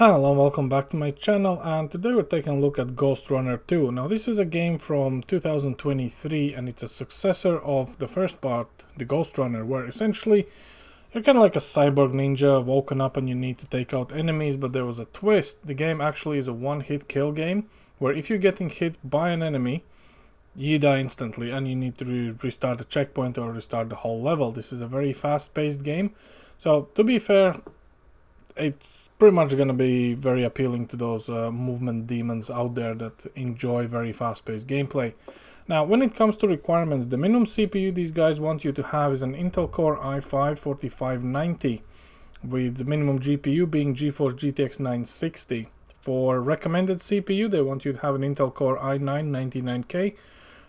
Hello and welcome back to my channel, and today we're taking a look at Ghostrunner 2. Now this is a game from 2023 and it's a successor of the first part, the Ghostrunner, where essentially you're kind of like a cyborg ninja woken up and you need to take out enemies, but there was a twist. The game actually is a one-hit kill game, where if you're getting hit by an enemy, you die instantly and you need to restart the checkpoint or restart the whole level. This is a very fast-paced game, so to be fair, it's pretty much going to be very appealing to those movement demons out there that enjoy very fast-paced gameplay. Now, when it comes to requirements, the minimum CPU these guys want you to have is an Intel Core i5-4590, with the minimum GPU being GeForce GTX 960. For recommended CPU, they want you to have an Intel Core i9-99K,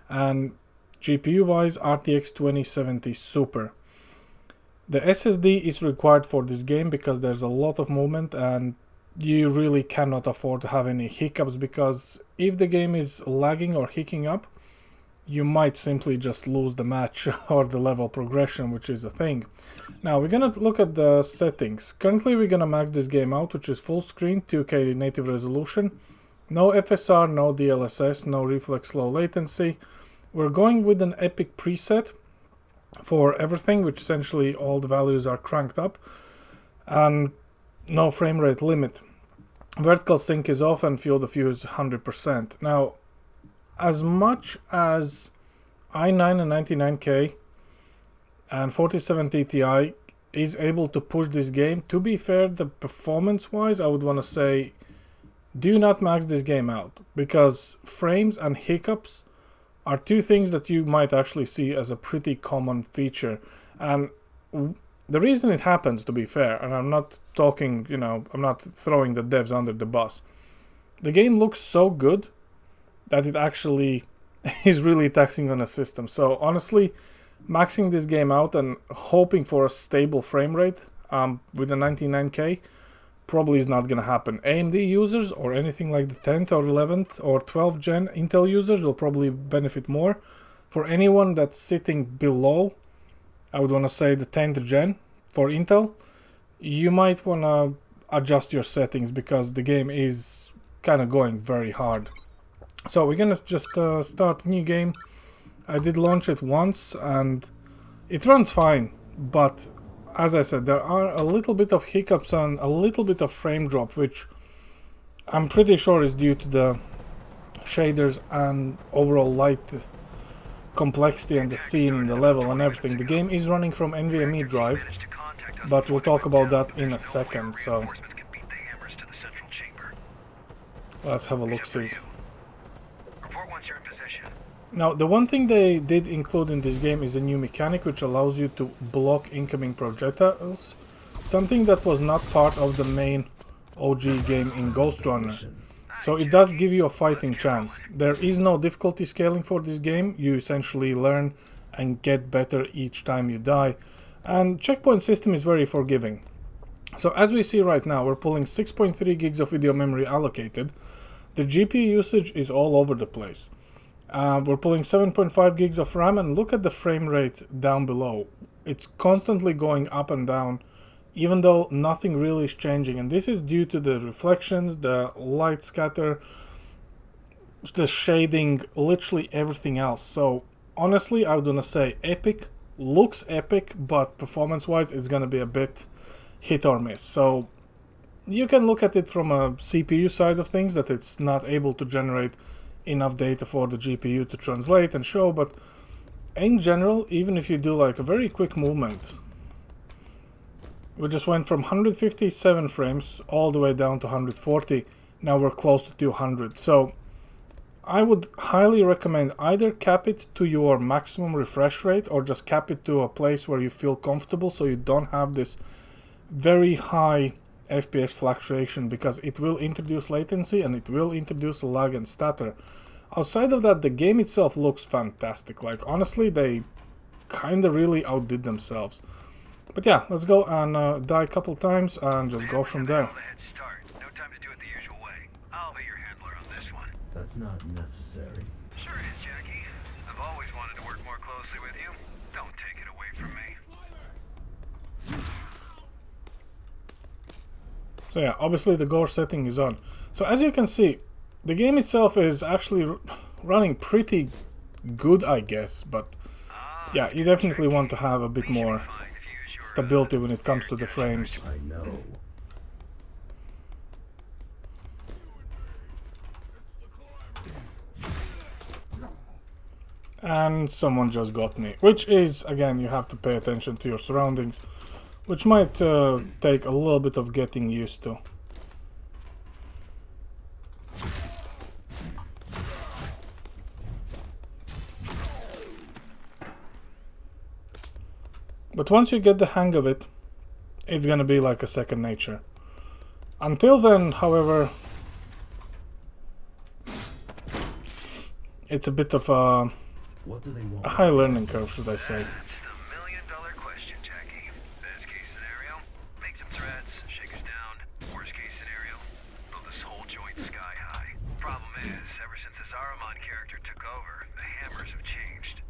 and GPU-wise, RTX 2070 Super. The SSD is required for this game because there's a lot of movement and you really cannot afford to have any hiccups, because if the game is lagging or hicking up, you might simply just lose the match or the level progression, which is a thing. Now we're gonna look at the settings. Currently we're gonna max this game out, which is full screen, 2K native resolution, no FSR, no DLSS, no reflex low latency. We're going with an epic preset for everything, which essentially all the values are cranked up, and no frame rate limit. Vertical sync is off and field of view is 100%. Now, as much as i9 and 99K and 4070 Ti is able to push this game, to be fair, the performance wise, I would want to say do not max this game out, because frames and hiccups are two things that you might actually see as a pretty common feature. And the reason it happens, to be fair, and I'm not talking, I'm not throwing the devs under the bus, the game looks so good that it actually is really taxing on a system. So honestly, maxing this game out and hoping for a stable frame rate with a 99K probably is not going to happen. AMD users or anything like the 10th or 11th or 12th gen Intel users will probably benefit more. For anyone that's sitting below, I would want to say the 10th gen for Intel, you might want to adjust your settings because the game is kind of going very hard. So we're going to just start new game. I did launch it once and it runs fine, but as I said, there are a little bit of hiccups and a little bit of frame drop, which I'm pretty sure is due to the shaders and overall light complexity and the scene and the level and everything. The game is running from NVMe drive, but we'll talk about that in a second, so let's have a look-see. Now, the one thing they did include in this game is a new mechanic which allows you to block incoming projectiles, something that was not part of the main OG game in Ghostrunner. So it does give you a fighting chance. There is no difficulty scaling for this game. You essentially learn and get better each time you die. And checkpoint system is very forgiving. So as we see right now, we're pulling 6.3 gigs of video memory allocated. The GPU usage is all over the place. We're pulling 7.5 gigs of RAM, and look at the frame rate down below. It's constantly going up and down, even though nothing really is changing. And this is due to the reflections, the light scatter, the shading, literally everything else. So honestly, I would want to say epic, looks epic, but performance-wise, it's going to be a bit hit or miss. So you can look at it from a CPU side of things, that it's not able to generate enough data for the GPU to translate and show, but in general, even if you do like a very quick movement, we just went from 157 frames all the way down to 140. Now we're close to 200. So I would highly recommend either cap it to your maximum refresh rate or just cap it to a place where you feel comfortable, so you don't have this very high FPS fluctuation, because it will introduce latency and it will introduce lag and stutter. Outside of that, the game itself looks fantastic. Like, honestly, they kind of really outdid themselves. But yeah, let's go and die a couple times and just go from there. That's not necessary. Sure it is, Jackie. I've always wanted to work more closely with you. Don't take it away from me. So yeah, obviously the gore setting is on. So as you can see, the game itself is actually running pretty good, I guess, but yeah, you definitely want to have a bit more stability when it comes to the frames. I know. And someone just got me, which is, again, you have to pay attention to your surroundings, which might take a little bit of getting used to. But once you get the hang of it, it's gonna be like a second nature. Until then, however, it's a bit of a What do they want? high learning curve, should I say. That's the million-dollar question, Jackie. Best case scenario, make some threats, shake us down. Worst case scenario, blow this whole joint sky high. Problem is, ever since this Aramon character took over, the hammers have changed.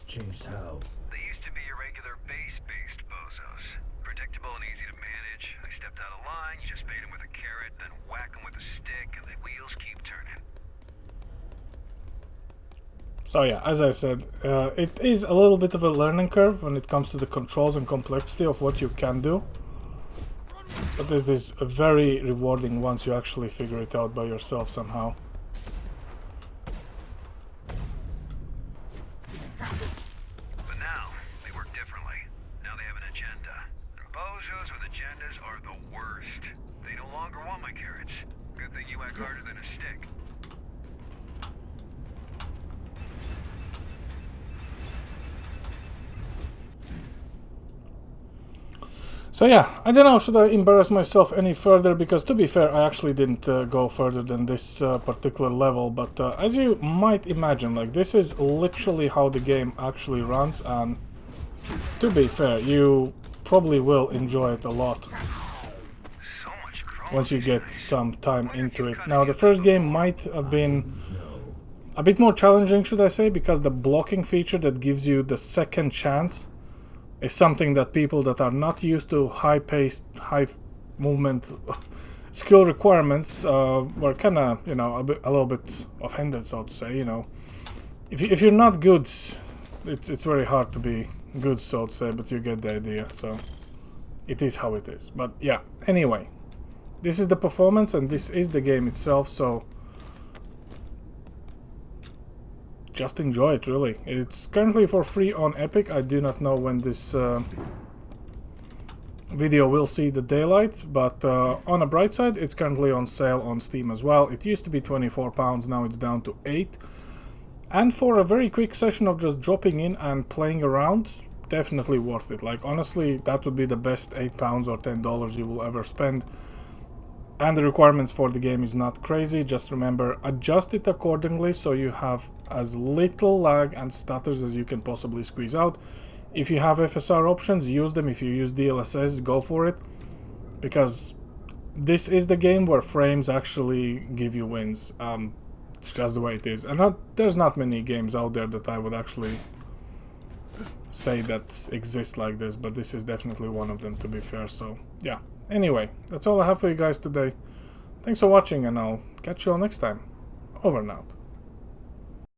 Changed how? They used to be your regular base-based bozos. Predictable and easy to manage. They stepped out of line, you just bait them with a carrot, then whack them with a stick, and the wheels keep turning. So yeah, as I said, it is a little bit of a learning curve when it comes to the controls and complexity of what you can do. But it is very rewarding once you actually figure it out by yourself somehow. But now, they work differently. Now they have an agenda. And bozos with agendas are the worst. They no longer want my carrots. Good thing you whack harder than a stick. So yeah, I don't know, should I embarrass myself any further, because to be fair, I actually didn't go further than this particular level, but as you might imagine, like, this is literally how the game actually runs, and to be fair, you probably will enjoy it a lot So much crawling. once you get some time into it. Now, the first game might have been a bit more challenging, should I say, because the blocking feature that gives you the second chance is something that people that are not used to high-paced, high-movement skill requirements were kind of, you know, a little bit offended, so to say. You know, if you're not good, it's very hard to be good, so to say. But you get the idea. So it is how it is. But yeah. Anyway, this is the performance, and this is the game itself. So just enjoy it, really. It's currently for free on Epic. I do not know when this video will see the daylight, but on a bright side, it's currently on sale on Steam as well. It used to be £24, now it's down to £8. And for a very quick session of just dropping in and playing around, definitely worth it. Like, honestly, that would be the best £8 or $10 you will ever spend. And the requirements for the game is not crazy. Just remember, adjust it accordingly so you have as little lag and stutters as you can possibly squeeze out. If you have FSR options, use them. If you use DLSS, go for it. Because this is the game where frames actually give you wins. It's just the way it is. And there's not many games out there that I would actually say that exist like this. But this is definitely one of them, to be fair. So, yeah. Anyway, that's all I have for you guys today. Thanks for watching, and I'll catch you all next time. Over and out.